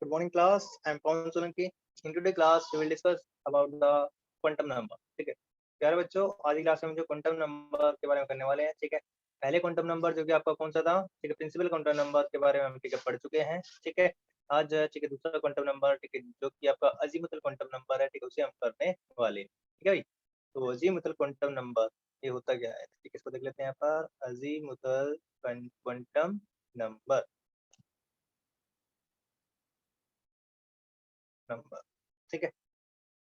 Good morning, class. I'm Pawan Solanki. In today's class, we will discuss about the quantum number. ठीक है प्यारे बच्चों, आज की क्लास में जो क्वांटम नंबर के बारे में करने वाले हैं. ठीक है, पहले क्वांटम नंबर जो कि आपका कौन सा था, ठीक है, प्रिंसिपल क्वांटम नंबर के बारे में हम ठीक है पढ़ चुके हैं. ठीक है, आज ठीक है दूसरा क्वांटम नंबर, ठीक है, जो कि आपका अजीमुथल क्वांटम नंबर है, ठीक है, उसे हम करने वाले हैं. ठीक है भाई, तो अजीमुथल क्वांटम नंबर ये होता क्या है, ठीक है, इसको देख लेते हैं यहाँ पर. अजीमुथल क्वांटम नंबर ठीक है,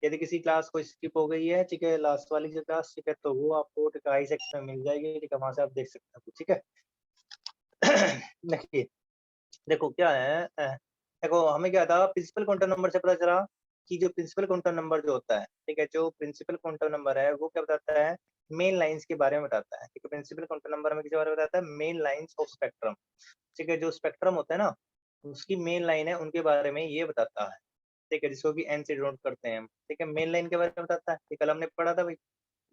यदि किसी क्लास को स्किप हो गई है, ठीक है, लास्ट वाली जो क्लास, ठीक है, तो वो आपको ठीक है आई सेक्शन में मिल जाएगी. ठीक है, वहां से आप देख सकते हो. ठीक है देखिए, देखो क्या है, देखो हमें क्या था, प्रिंसिपल क्वांटम नंबर से पता चला कि जो प्रिंसिपल क्वांटम नंबर जो होता है, ठीक है, जो प्रिंसिपल क्वांटम नंबर है वो क्या बताता है, मेन लाइंस के बारे में बताता है. ठीक है, प्रिंसिपल क्वांटम नंबर में किसके बारे में बताता है, मेन लाइंस ऑफ स्पेक्ट्रम. ठीक है, जो स्पेक्ट्रम होता है ना, उसकी मेन लाइन है, उनके बारे में ये बताता है. ठीक है, जिसको कि एन से डिनोट करते हैं हम. ठीक है, मेन लाइन के बारे में बताता है, ठीक है, कल हमने पढ़ा था भाई,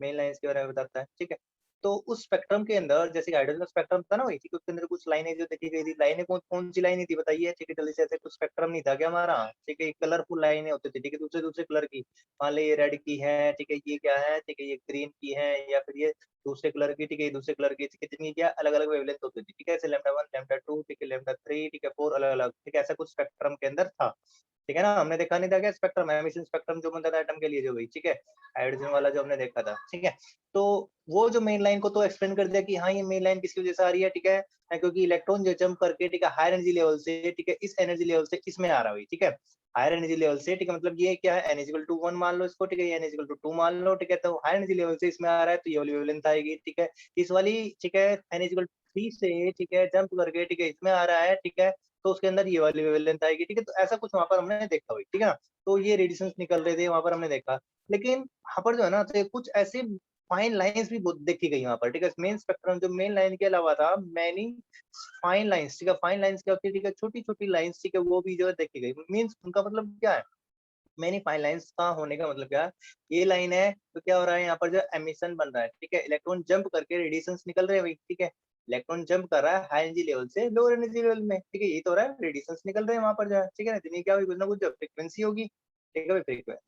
मेन लाइंस के बारे में बताता है. ठीक है, तो उस स्पेक्ट्रम के अंदर जैसे हाइड्रोजन स्पेक्ट्रम था ना भाई, ठीक है, उसके अंदर कुछ लाइनें जो देखी गई थी, लाइनें कौन कौन सी लाइनें थी बताइए. ठीक है, जल्दी से, ऐसे कुछ स्पेक्ट्रम नहीं था क्या हमारा. ठीक है, कलरफुल लाइनें होती थी. ठीक है, दूसरे दूसरे कलर की, मान ली ये रेड की है, ठीक है, ये क्या है, ठीक है, ये ग्रीन की है, या फिर ये दूसरे कलर की, ठीक है, ये दूसरे कलर की. ठीक है, जिनकी क्या अलग अलग वेवलेंथ होती थी. ठीक है, ऐसे लैम्डा 1 लैम्डा 2, ठीक है, लैम्डा 3, ठीक है, 4 अलग अलग. ठीक है, ऐसा कुछ स्पेक्ट्रम के अंदर था. ठीक है ना, हमने देखा नहीं था क्या स्पेक्ट्रम, एमिशन स्पेक्ट्रम जो बनता था एटम के लिए जो भाई. ठीक है, हाइड्रोजन वाला जो हमने देखा था. ठीक है, तो वो जो मेन लाइन को तो एक्सप्लेन कर दिया कि हाँ ये मेन लाइन किसकी वजह से आ रही है. ठीक है, क्योंकि इलेक्ट्रॉन जो जंप करके, ठीक है, हायर एनर्जी लेवल से, ठीक है, इस एनर्जी लेवल से इसमें आ रहा है. ठीक है, हायर एनर्जी लेवल से, ठीक है, मतलब ये क्या है, n इक्वल टू 1 मान लो इसको. ठीक है, n इक्वल टू 2 मान लो. ठीक है, तो हायर एनर्जी लेवल से इसमें आ रहा है, तो ये वाली वेवलेंथ आएगी. ठीक है, इस वाली, ठीक है, n इक्वल 3 से, ठीक है, जंप करके, ठीक है, इसमें आ रहा है. ठीक है, तो उसके अंदर ये वाली वेवलेंथ आएगी. ठीक है, तो ऐसा कुछ वहां पर हमने देखा भाई. ठीक है ना, तो ये रेडिएशंस निकल रहे थे वहां पर हमने देखा. लेकिन यहाँ पर जो है ना, तो कुछ ऐसे फाइन लाइंस भी देखी गई वहां पर. ठीक है, मेन स्पेक्ट्रम जो मेन लाइन के अलावा था, मैनी फाइन लाइंस. ठीक है, फाइन लाइंस क्या होती है, ठीक है, छोटी छोटी लाइंस. ठीक है, वो भी जो है देखी गई. मीन्स उनका मतलब क्या है, मैनी फाइन लाइंस का होने का मतलब क्या है, ये लाइन है तो क्या हो रहा है, यहाँ पर जो एमिशन बन रहा है. ठीक है, इलेक्ट्रॉन जंप करके रेडिएशंस निकल रहे हैं भाई. ठीक है, इलेक्ट्रॉन जंप कर रहा है हाई एनर्जी लेवल से लोअर एनर्जी लेवल में. ठीक है, ये तो हो रहा है, रेडिएशंस निकल रहे हैं वहां पर जो है. ठीक है ना, जिन्हें क्या हुई, कुछ ना कुछ फ्रिक्वेंसी होगी. ठीक है,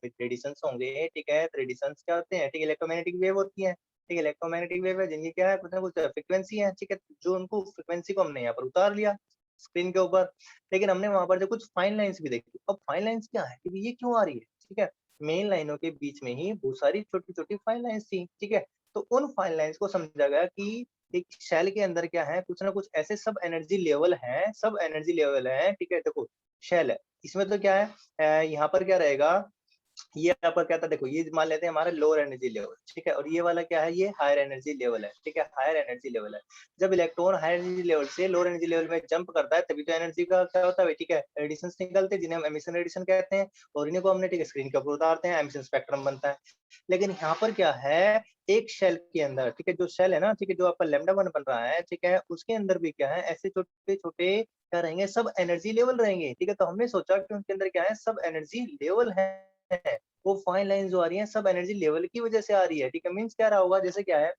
रेडिएशंस होंगे. ठीक है, रेडिएशंस क्या होते हैं, ठीक है, इलेक्ट्रोमैग्नेटिक वेव होती है. ठीक है, इलेक्ट्रोमैग्नेटिक वेव है, जिनकी क्या है, कुछ ना कुछ फ्रिक्वेंसी है. ठीक है, जो उनको फ्रिक्वेंसी को हमने यहाँ पर उतार लिया स्क्रीन के ऊपर. लेकिन हमने वहां पर जो कुछ फाइन लाइंस भी देखी. अब फाइन लाइंस क्या है, कि ये क्यों आ रही है. ठीक है, मेन लाइनों के बीच में ही बहुत सारी छोटी छोटी फाइन लाइंस थी. ठीक है, तो उन फाइन लाइंस को समझा गया कि एक शेल के अंदर क्या है, कुछ ना कुछ ऐसे सब एनर्जी लेवल हैं, सब एनर्जी लेवल है. ठीक है, देखो शेल है, इसमें तो क्या है, यहाँ पर क्या रहेगा, ये आपका क्या था, देखो ये मान लेते हैं हमारा लोअर एनर्जी लेवल. ठीक है, और ये वाला क्या है, ये हायर एनर्जी लेवल है. ठीक है, हायर एनर्जी लेवल है. जब इलेक्ट्रॉन हायर एनर्जी लेवल से लोअर एनर्जी लेवल में जंप करता है, तभी तो एनर्जी का क्या होता है. ठीक है, रेडिएशंस निकलते हैं, जिन्हें हम एमिशन रेडिएशन कहते हैं, और इन्हीं को हमने, ठीक है, स्क्रीन के ऊपर उतारते हैं, एमिशन स्पेक्ट्रम बनता है. लेकिन यहाँ पर क्या है, एक शेल के अंदर, ठीक है, जो शेल है ना, ठीक है, जो आपका लैम्डा 1 बन रहा है, ठीक है, उसके अंदर भी क्या है, ऐसे छोटे छोटे क्या रहेंगे, सब एनर्जी लेवल रहेंगे. ठीक है, तो हमने सोचा कि उनके अंदर क्या है, सब एनर्जी लेवल है. वो फाइन लाइन जो आ रही है, सब एनर्जी लेवल की वजह से आ रही है. ठीक है, मीन्स क्या रहा होगा, जैसे क्या है,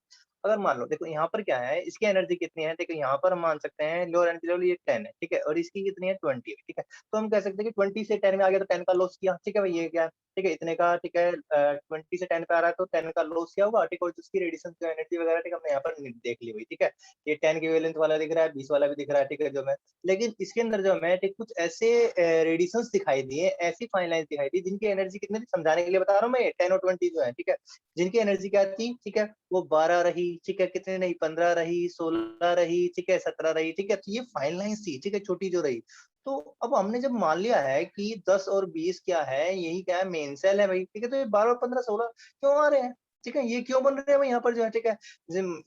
अगर मान लो, देखो यहाँ पर क्या है, इसकी एनर्जी कितनी है. देखो यहाँ पर हम मान सकते हैं लोअर एनर्जी लेवल ये 10 है. ठीक है, और इसकी कितनी है, 20 है. ठीक है, तो हम कह सकते हैं कि 20 से 10 में आ गया तो 10 का लॉस किया. ठीक है भाई, ये क्या है, ठीक है, इतने का. ठीक है, 20 से 10 पे आ रहा है तो 10 का लॉस किया होगा. ठीक है, और जिसकी रेडिएशन जो एनर्जी वगैरह, ठीक है, हमने यहाँ पर देख ली हुई. ठीक है, ये 10 की वेवलेंथ वाला दिख रहा है, 20 वाला भी दिख रहा है. ठीक है, जो मैं, लेकिन इसके अंदर जो हमें, ठीक, कुछ ऐसे रेडिएशंस दिखाई दिए, ऐसी फाइन लाइंस दिखाई दी, जिनकी एनर्जी कितनी थी, समझाने के लिए बता रहा हूँ मैं, 10 और 20 जो है. ठीक है, जिनकी एनर्जी क्या थी, ठीक है, वो 12 रही. ठीक है, कितने नहीं, 15 रही, 16 रही. ठीक है, 17 रही. ठीक है, तो ये फाइन लाइंस थी. ठीक है, छोटी जो रही. तो अब हमने जब मान लिया है कि 10 और 20 क्या है, यही क्या है, मेन सेल है भाई. ठीक है, तो ये 12 और 15 16 क्यों आ रहे हैं. ठीक है, ये क्यों बन रहे हैं भाई यहाँ पर जो है. ठीक है,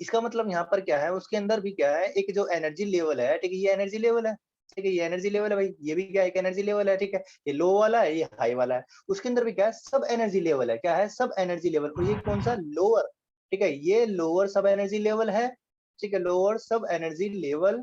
इसका मतलब यहाँ पर क्या है, उसके अंदर भी क्या है, एक जो एनर्जी लेवल है. ठीक है, ये एनर्जी लेवल है. ठीक है, ये एनर्जी लेवल है भाई, ये भी क्या है, एक एनर्जी लेवल है. ठीक है, ये लो वाला है, ये हाई वाला है. उसके अंदर भी क्या है, सब एनर्जी लेवल है. क्या है, सब एनर्जी लेवल. और ये कौन सा, लोअर. ठीक है, ये लोअर सब एनर्जी लेवल है. ठीक है, लोअर सब एनर्जी लेवल.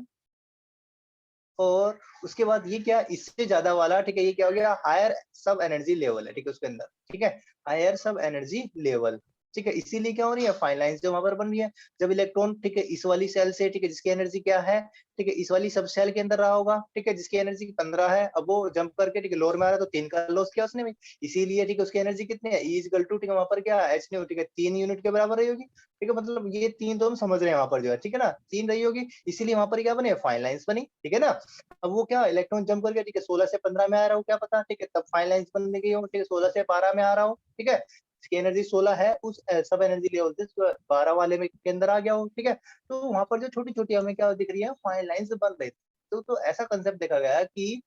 और उसके बाद ये क्या, इससे ज्यादा वाला. ठीक है, ये क्या हो गया, हायर सब एनर्जी लेवल है. ठीक है, उसके अंदर. ठीक है, हायर सब एनर्जी लेवल. ठीक है, इसीलिए क्या हो रही है, फाइन लाइंस जो वहां पर बन रही है। जब इलेक्ट्रॉन, ठीक है, इस वाली सेल से, ठीक है, जिसकी एनर्जी क्या है, ठीक है, इस वाली सब सेल के अंदर रहा होगा, ठीक है, जिसकी एनर्जी 15 है, अब वो जंप करके, ठीक है, लोअर में आ रहा है, तो 3 का लॉस किया उसने भी, इसीलिए, ठीक है, उसकी एनर्जी कितनी है, E इक्वल टू, ठीक है, वहां पर क्या एच न्यू, ठीक है, 3 यूनिट के बराबर रही होगी। ठीक है, मतलब ये 3 तो हम समझ रहे हैं वहां पर जो है, ठीक है ना, 3 रही होगी, इसीलिए वहां पर क्या बने, फाइन लाइंस बनी। ठीक है ना, अब वो क्या इलेक्ट्रॉन जंप करके, ठीक है, 16 से 15 में आ रहा हो, क्या पता, ठीक है, तब फाइन लाइंस बन गई हो, ठीक है, 16 से 12 में आ रहा हो, ठीक है, इसकी एनर्जी 16 है, उस सब एनर्जी लेवल से 12 वाले में के अंदर आ गया हो। ठीक है, तो वहां पर जो छोटी छोटी हमें क्या दिख रही है, फाइन लाइंस बन रही थी। तो ऐसा कंसेप्ट देखा गया है कि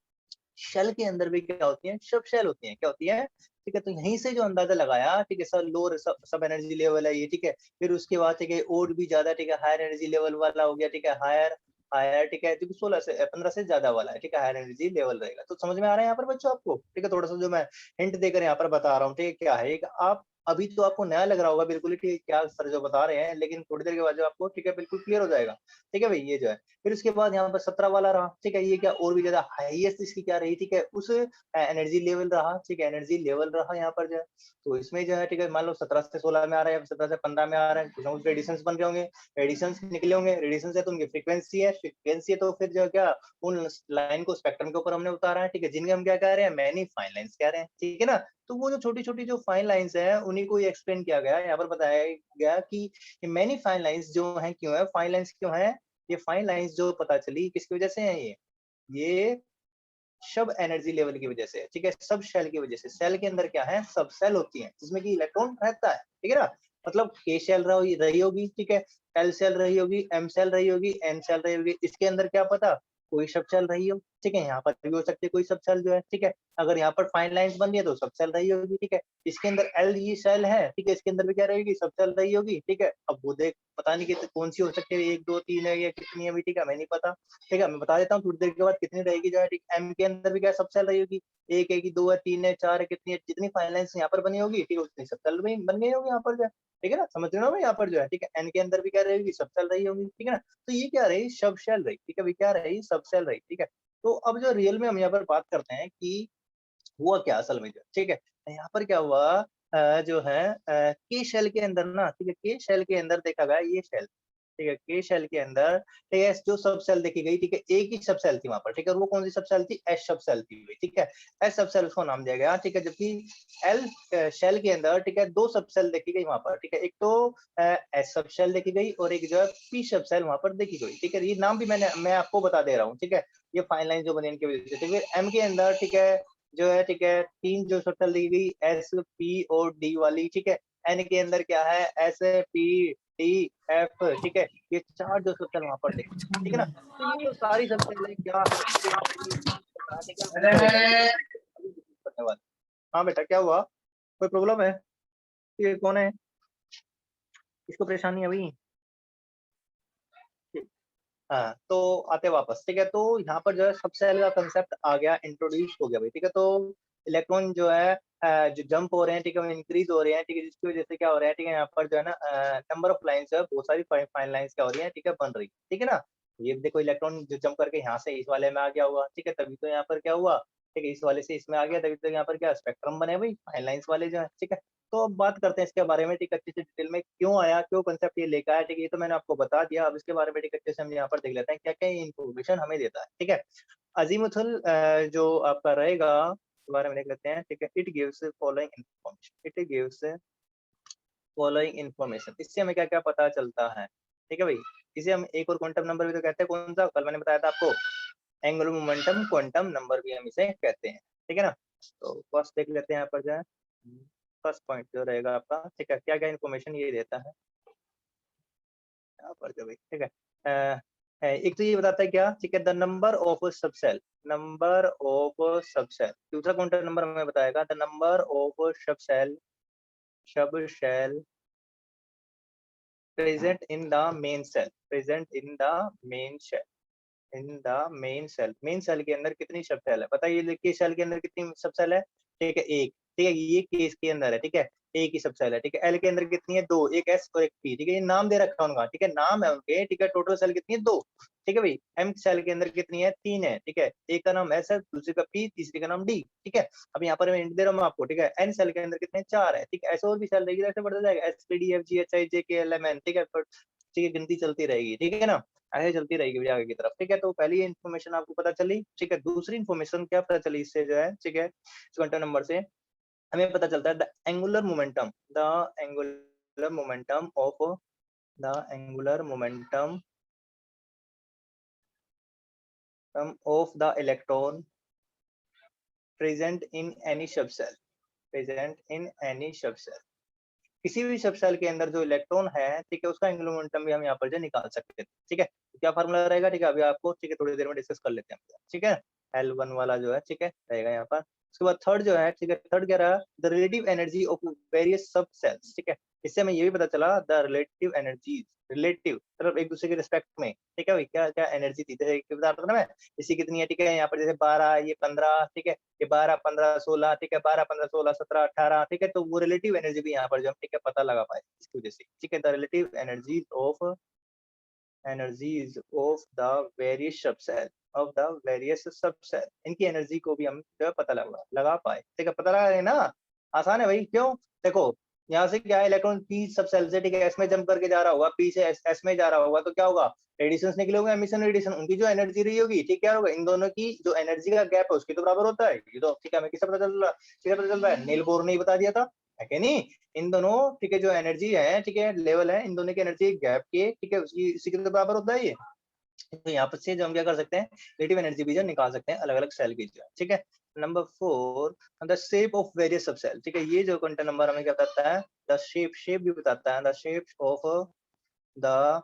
शेल के अंदर भी क्या होती है, सब शेल होती है, क्या होती है, ठीक है, तो यहीं से जो अंदाजा लगाया, ठीक है, सर लोअर सब एनर्जी लेवल है ये, ठीक है, फिर उसके बाद, ठीक है, और भी ज्यादा, ठीक है, हायर एनर्जी लेवल वाला हो गया, ठीक है, हायर हायर, ठीक है, जो 16 से 15 से ज्यादा वाला है, ठीक है, हायर एनर्जी लेवल रहेगा। तो समझ में आ रहा है यहाँ पर बच्चों आपको, ठीक है, थोड़ा सा जो मैं हिंट देकर यहाँ पर बता रहा हूँ, ठीक है, क्या है, आप अभी तो आपको नया लग रहा होगा बिल्कुल ही, ठीक है, क्या सर जो बता रहे हैं, लेकिन थोड़ी देर के बाद जो आपको, ठीक है, बिल्कुल क्लियर हो जाएगा। ठीक है भाई, ये जो है, फिर उसके बाद यहाँ पर 17 वाला रहा, ठीक है, ये क्या और भी ज्यादा हाईएस्ट इसकी क्या रही, ठीक है, उस एनर्जी लेवल रहा, ठीक है, एनर्जी लेवल रहा यहाँ पर जो है। तो इसमें जो है, ठीक है, मान लो 17 से 16 में आ रहा है, 17 से 15 में आ रहा है, कुछ ना कुछ रेडिएशंस बन रहे होंगे, रेडिएशंस निकले होंगे, रेडिएशन है तो उनकी फ्रीक्वेंसी है, फ्रीक्वेंसी है तो फिर जो है क्या, उन लाइन को स्पेक्ट्रम के ऊपर हमने उतारा है, ठीक है, जिनके हम क्या कह रहे हैं, मैनी फाइन लाइंस कह रहे हैं। ठीक है ना, तो वो जो छोटी छोटी जो फाइन लाइंस है, उन्हीं को ये एक्सप्लेन किया गया, यहाँ पर बताया गया कि मैनी फाइन लाइंस जो है, क्यों है फाइन लाइंस, क्यों है ये फाइन लाइंस जो पता चली, किसकी वजह से है ये सब एनर्जी लेवल की वजह से। ठीक है, सब शेल की वजह से। सेल के अंदर क्या है, सब सेल होती है जिसमें कि इलेक्ट्रॉन रहता है। ठीक है ना, मतलब के शेल रही होगी, ठीक है, एल सेल रही होगी, एम सेल रही होगी, एन सेल रही होगी, इसके अंदर क्या पता कोई सब सेल रही हो। ठीक है, यहाँ पर भी हो सकती है कोई सब सेल जो है। ठीक है, अगर यहाँ पर फाइन लाइंस बन रही है तो सब सेल रही होगी। ठीक है, इसके अंदर एल ये सेल है, ठीक है, इसके अंदर भी क्या रहेगी, सब सेल रही होगी। ठीक है, अब वो देख पता नहीं कितनी कौन सी हो सकती है, 1 2 3 है या कितनी है, ठीक है, मैं नहीं पता। ठीक है, मैं बता देता हूँ थोड़ी देर के बाद कितनी रहेगी जो है। ठीक, एम के अंदर भी क्या सब सेल रही होगी, 1 है कि 2 है, 3 है, 4 है, कितनी है, जितनी फाइन लाइंस यहाँ पर बनी होगी, ठीक है, उतनी सब सेल बन गई होगी यहाँ पर जो है। ठीक है ना, समझ रहे हो ना यहाँ पर जो है। ठीक है, एन के अंदर भी क्या रहेगी, सब सेल रही होगी। ठीक है ना, तो ये क्या रही, सब सेल रही। ठीक है भाई, क्या रही, सब सेल रही। ठीक है, तो अब जो रियल में हम यहाँ पर बात करते हैं कि हुआ क्या असल में जो, ठीक है, यहाँ पर क्या हुआ, जो है के शेल के अंदर ना, ठीक है, के शेल के अंदर देखा गया ये शेल, ठीक है, के शेल के अंदर, ठीक है, जो सब सेल देखी गई, ठीक है, एक ही सब सेल थी वहां पर। ठीक है, और वो कौन सी सब सेल थी, एस सब सेल थी। ठीक है, एस सब सेल उसको नाम दिया गया। ठीक है, जबकि एल शेल के अंदर, ठीक है, 2 सब सेल देखी गई वहां पर। ठीक है, एक तो एस सब सेल देखी गई और एक जो है पी सब सेल वहां पर देखी गई। ठीक है, ये नाम भी मैं आपको बता दे रहा हूँ। ठीक है, ये फाइन लाइन जो बनी इनकी वजह से। ठीक है, एम के अंदर, ठीक है, जो है, ठीक है, 3 जो शर्तें दी गई, एस पी और डी वाली। ठीक है, एन के अंदर क्या है, एस पी डी एफ। ठीक है, ये 4 जो शर्तें वहां पर देखी। ठीक है ना, तो ये जो सारी शर्तें क्या है, ठीक है, ठीक है, करेगा करने वाला। हाँ बेटा, क्या हुआ, कोई प्रॉब्लम है, ये कौन है, इसको परेशानी है भाई। हाँ, तो आते वापस। ठीक है, तो यहाँ पर जो है सब सेल का कंसेप्ट आ गया, इंट्रोड्यूस हो गया भाई। ठीक है, तो इलेक्ट्रॉन जो है जो जंप हो रहे हैं, ठीक है, वो इंक्रीज हो रहे हैं। ठीक है, जिसकी वजह से क्या हो रहा है, ठीक है, यहाँ पर जो है ना नंबर ऑफ लाइन्स है, बहुत सारी फाइन लाइन्स क्या हो रही है, ठीक है, बन रही। ठीक है ना, ये देखो इलेक्ट्रॉन जो जंप करके यहाँ से इस वाले में आ गया हुआ। ठीक है, तभी तो यहाँ पर क्या हुआ, ठीक है, इस वाले से इसमें आ गया, तभी तो यहाँ पर क्या स्पेक्ट्रम बने भाई, फाइन लाइन्स वाले जो है। ठीक है, तो अब बात करते हैं इसके बारे में, ठीक है, अच्छे से डिटेल में क्यों आया, क्यों कंसेप्ट ये लेकर आया। ठीक है, ये तो मैंने आपको बता दिया। अब इसके बारे में ठीक अच्छे से हम यहाँ पर देख लेते हैं क्या क्या इन्फॉर्मेशन हमें देता है। ठीक है, अजीमुथल जो आपका रहेगा इसके बारे में देख लेते हैं। ठीक है, it gives following information, it gives following information, इससे हमें क्या क्या पता चलता है। ठीक है भाई, इसे हम एक और क्वांटम नंबर भी तो कहते हैं, कौन सा, कल मैंने बताया था आपको, एंगुलर मोमेंटम क्वांटम नंबर भी हम इसे कहते हैं। ठीक है ना, तो फर्स्ट देख लेते हैं यहाँ पर जो है, फर्स्ट पॉइंट जो रहेगा आपका। ठीक है, क्या क्या इन्फॉर्मेशन ये देता है यहाँ पर जो भाई। ठीक है, एक तो ये बताता है क्या, ठीक है, the number of subshell, number of subshell. दूसरा क्वांटम नंबर हमें बताएगा the number of subshell present in the main shell, present in the main shell, in the main shell. Main shell के अंदर कितनी सब cell है, बताइए, देखिए सेल के अंदर कितनी सब सेल है। ठीक है, एक। ठीक है, ये केस के अंदर है। ठीक है, एक ही सब सेल है, ठीक है। एल के अंदर कितनी है? 2, एक एस और एक पी, ठीक है। ये नाम दे रखा है उनका, ठीक है, नाम है उनके, ठीक है। टोटल सेल कितनी है? 2, ठीक है भाई। एम सेल के अंदर कितनी है? 3 है, ठीक है। एक का नाम एस है, दूसरे का पी, तीसरे का नाम डी, ठीक है। अब यहाँ पर मैं हिंट दे रहा हूँ आपको, ठीक है। एन सेल के अंदर कितने? 4 है, ठीक है। ऐसे और भी सेल रहेगी, ऐसे बढ़ता जाएगा, S P D F G H I J K L M N, ठीक है। ठीक है, गिनती चलती रहेगी, ठीक है ना, ऐसे चलती रहेगी आगे की तरफ, ठीक है। तो पहली इन्फॉर्मेशन आपको पता चली, ठीक है। दूसरी इन्फॉर्मेशन क्या पता चली इससे जो है, ठीक है, क्वांटम नंबर से हमें पता चलता है the angular momentum, the angular momentum of the angular momentum of the electron present in any subcell, present in any subcell, किसी भी सबसेल के अंदर जो इलेक्ट्रॉन है, ठीक है, उसका एंगुलर मोमेंटम भी हम यहाँ पर जो निकाल सकते हैं, ठीक है। तो क्या फार्मूला रहेगा, ठीक है, अभी आपको, ठीक है, थोड़ी देर में डिस्कस कर लेते हैं, ठीक है। L1 वाला जो है, ठीक है, रहेगा यहाँ पर। उसके बाद थर्ड जो है, ठीक है, थर्ड क्या रहा? The relative energy of various सब सेल्स, ठीक है। इससे हमें ये भी पता चला द रिलेटिव एनर्जी, रिलेटिव मतलब एक दूसरे के रिस्पेक्ट में, ठीक है भाई, क्या क्या एनर्जी थी, जैसे बता रहा था मैं, इसी कितनी है, ठीक है। यहाँ पर जैसे 12, ये 15, ठीक है, ये 12, 15, 16, ठीक है, 12, 15, 16, 17, 18, ठीक है। तो वो रिलेटिव एनर्जी भी यहाँ पर जो हम, ठीक है, पता लगा पाए इसकी वजह से, ठीक है। The relative energies of the various subshell, of the various subshell, इनकी एनर्जी को भी हम जो है पता लगा पाए, ठीक है। पता लगा है ना, आसान है भाई, क्यों? देखो, यहाँ से क्या है, इलेक्ट्रॉन पी सबसेल से, ठीक है, एस में जंप करके जा रहा होगा, पी से एस में जा रहा होगा, तो क्या होगा? रेडिएशन निकले होंगे, एमिशन रेडिएशन, उनकी जो एनर्जी रही होगी, ठीक, क्या होगा? इन दोनों की जो एनर्जी का गैप है उसकी तो बराबर होता है, ये तो ठीक है, हमें किससे पता चल रहा है? ठीक है, पता चल रहा है, नील बोर ने ही बता दिया था, है कि नहीं? इन दोनों, ठीक है, जो एनर्जी है, ठीक है, लेवल है, इन दोनों की एनर्जी गैप के, ठीक है, उसकी इसी के तो बराबर होता है ये। तो यहाँ पर से जो हम क्या कर सकते हैं, रिलेटिव एनर्जी भी जो निकाल सकते हैं अलग अलग सेल की जो है, ठीक है। Number 4, the shape of various subshell, ठीक है। ये जो क्वांटम नंबर हमें क्या बताता है? द शेप भी बताता है, the shape of the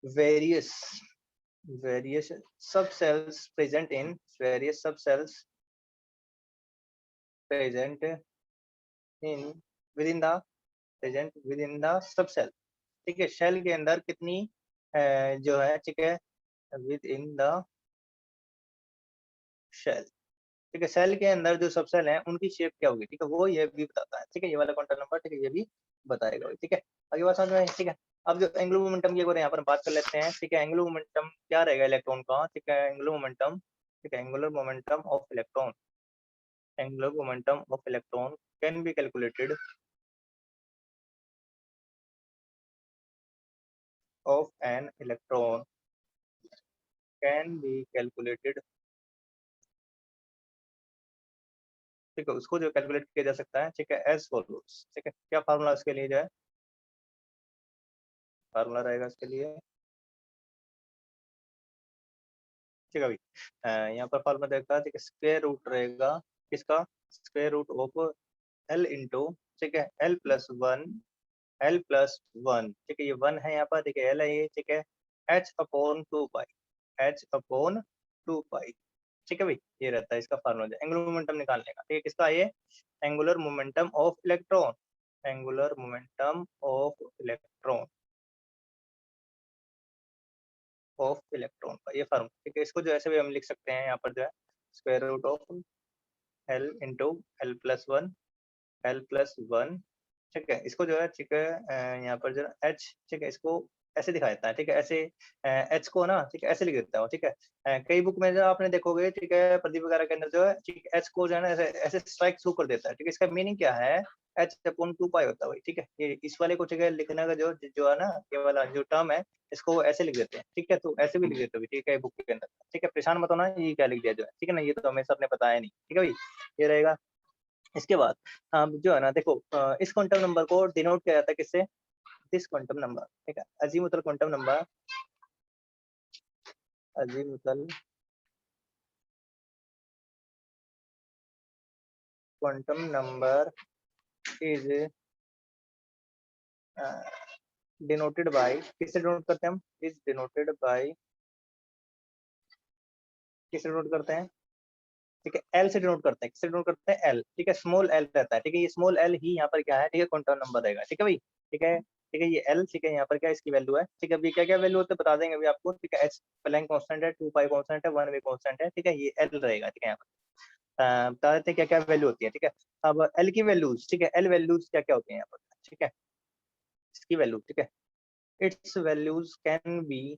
various various subcells present in various subcells present in with in the present within the subshell, ठीक है। सेल के अंदर कितनी जो है, ठीक है, विद इन द शेल, ठीक है। सेल के अंदर जो सब सेल हैं उनकी शेप क्या होगी, ठीक है, वो ये भी बताता है, ठीक है। ये वाला क्वांटम नंबर, ठीक है, ये भी बताएगा, ठीक है। आगे बात समझ में आई, ठीक है। अब जो एंगुलर मोमेंटम की यहाँ पर बात कर लेते हैं, ठीक है। एंगुलर मोमेंटम क्या रहेगा इलेक्ट्रॉन का, ठीक है। एंगुलर मोमेंटम, ठीक है, angular momentum of electron, angular momentum of electron can be calculated of an electron can be calculated, ठीक है, उसको जो कैलकुलेट किया जा सकता है, ठीक है, एज फॉलोज, ठीक है। क्या फार्मूला इसके लिए जो है, फार्मूला रहेगा इसके लिए, ठीक है भाई। यहाँ पर फॉर्मूला देखा, ठीक है, स्क्वायर रूट रहेगा किसका? Square root of L into, ठीक है, L plus one, L plus one, ठीक है, ये वन है यहाँ पर, ठीक है, एल है ये, ठीक है, एच अपॉन टू पाई, एच अपॉन टू पाई, ठीक है भाई। ये रहता है इसका फार्मूला एंगुलर मोमेंटम निकालने का, ठीक है, किसका? ये angular momentum of electron, angular momentum of electron का ये फार्मूला, ठीक है। इसको जो ऐसे भी हम लिख सकते हैं यहाँ पर जो है, square root of L into L plus one, L plus one, ठीक है। इसको जो है, ठीक है, यहाँ पर जो एच, ठीक है, इसको ऐसे दिखा देता है, ठीक है, ऐसे एच को ना, ठीक है, ऐसे लिख देता हूँ, ठीक है। कई बुक में जो आपने देखोगे, ठीक है, प्रदीप वगैरह के अंदर जो है, ठीक है, एच को जो है ना ऐसे ऐसे स्ट्राइक थ्रू कर देता है, ठीक है। इसका मीनिंग क्या है? एच अपॉन टू पाई होता है भाई, ठीक है। ये इस वाले को, ठीक है, लिखने का जो जो है ना, ये वाला जो टर्म है, इसको ऐसे लिख देते हैं, ठीक है। तो ऐसे भी लिख देते हो, ठीक है, बुक के अंदर, ठीक है। परेशान मत होना ये क्या लिख दिया जो है, ठीक है ना, ये तो हमें सर ने बताया नहीं, ठीक है भाई, ये रहेगा। इसके बाद जो है ना, देखो, इस क्वांटम नंबर को डिनोट किया जाता है किससे? दिस क्वांटम नंबर, ठीक है, azimuthal quantum number, azimuthal quantum number is denoted by, किससे डिनोट करते हैं हम? इज डिनोटेड बाय, किससे डिनोट करते हैं? ठीक है, एल से डिनोट करते हैं, किससे डिनोट करते हैं? एल, ठीक है, स्मॉल एल रहता है, ठीक है। ये स्मॉल एल ही यहाँ पर क्या है, ठीक है, क्वांटम नंबर रहेगा, ठीक है भाई, ठीक है, ठीक है। ये एल, ठीक है, यहाँ पर क्या इसकी वैल्यू है, ठीक है। अभी क्या क्या वैल्यू होते हैं बता देंगे अभी आपको, ठीक है। एच प्लैंक कांस्टेंट है, टू पाई कांस्टेंट है, वन वे कांस्टेंट है, ठीक है, ये एल रहेगा, ठीक है, यहाँ पर। बता देते हैं क्या क्या वैल्यू होती है, ठीक है। अब एल की वैल्यूज, ठीक है, एल वैल्यूज क्या क्या होती हैं यहाँ पर, ठीक है, इसकी वैल्यू, ठीक है, इट्स वैल्यूज कैन बी,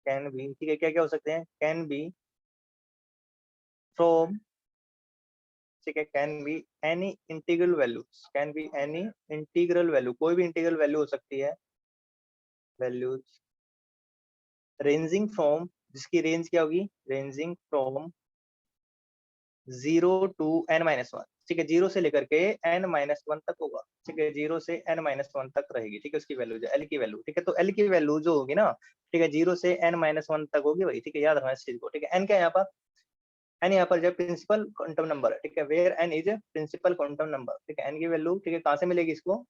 ठीक है, क्या क्या हो सकते हैं, कैन बी फ्रॉम, ठीक है, can be any integral values, can be any integral value, कोई भी इंटीग्रल वैल्यू हो सकती है, वैल्यूज रेंजिंग फ्रॉम, जिसकी रेंज क्या होगी, रेंजिंग फ्रॉम 0 टू n-1, ठीक है, 0 से लेकर के n-1 तक होगा, ठीक है, 0 से n-1 तक रहेगी, ठीक है, उसकी वैल्यू जो एल की वैल्यू, ठीक है, तो एल की वैल्यू जो होगी ना, ठीक है, 0 से n-1 तक होगी वही, ठीक है, याद रखना इस चीज को, ठीक है। n क्या है यहाँ पर, n यहाँ पर जो प्रिंसिपल क्वांटम नंबर है, ठीक है, where n is principal quantum number, ठीक है, n की वैल्यू, ठीक है, कहाँ से मिलेगी इसको,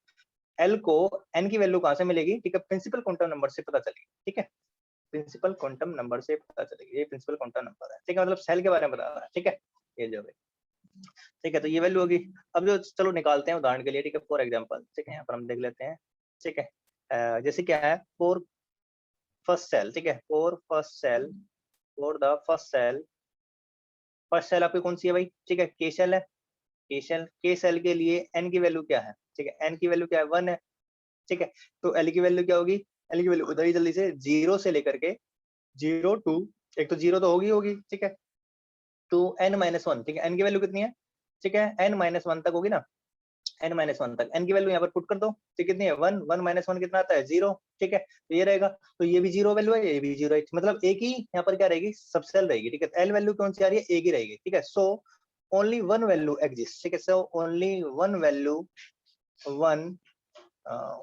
l को n की वैल्यू कहाँ से मिलेगी, ठीक है, प्रिंसिपल क्वांटम नंबर से पता चलेगी, ठीक है, प्रिंसिपल क्वांटम नंबर से पता चलेगी, ये प्रिंसिपल क्वांटम नंबर है, ठीक है, मतलब सेल के बारे में बता रहा है, ठीक है, ये जो है, ठीक है, तो ये वैल्यू होगी। अब जो चलो निकालते हैं उदाहरण के लिए, ठीक है, फॉर एग्जांपल, ठीक है, यहाँ पर हम देख लेते हैं, ठीक है, जैसे क्या है, फॉर फर्स्ट सेल, ठीक है, for first shell, for the first shell आपकी कौन सी है भाई, ठीक है, के सेल है, के सेल के लिए एन की वैल्यू क्या है, ठीक है, एन की वैल्यू क्या है, 1 है, ठीक है, तो एल की वैल्यू क्या होगी, एल की वैल्यू उधर ही जल्दी से 0 से लेकर के 0 टू, एक तो 0 तो होगी, ठीक है, टू n-1, ठीक है, n की वैल्यू कितनी है, ठीक है, n-1 तक होगी ना, n-1 तक, n की वैल्यू यहाँ पर पुट कर दो, ठीक, कितनी है, 1, 1 - 1 कितना आता है, 0, ठीक है, तो ये रहेगा, तो ये भी 0 वैल्यू है, ये भी 0 है, मतलब एक ही यहाँ पर क्या रहेगी, सबसेल रहेगी, ठीक है, एल वैल्यू कौन सी आ रही है, एक ही रहेगी, ठीक है, so only one value exist, ठीक है, so only one value, one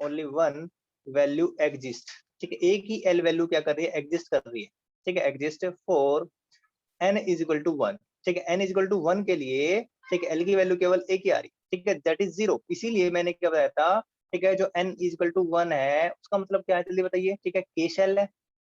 only one value exist, ठीक है, एक ही एल वैल्यू क्या कर रही है, एग्जिस्ट कर रही है, ठीक है, exist for n is equal to 1, ठीक है, n इज इक्वल टू 1 के लिए, ठीक है, l की वैल्यू केवल एक ही आ रही, ठीक है, दैट इज 0, इसीलिए मैंने क्या बताया था, ठीक है, जो n इज इक्वल टू 1 है उसका मतलब क्या है, जल्दी बताइए, ठीक है, के शेल है,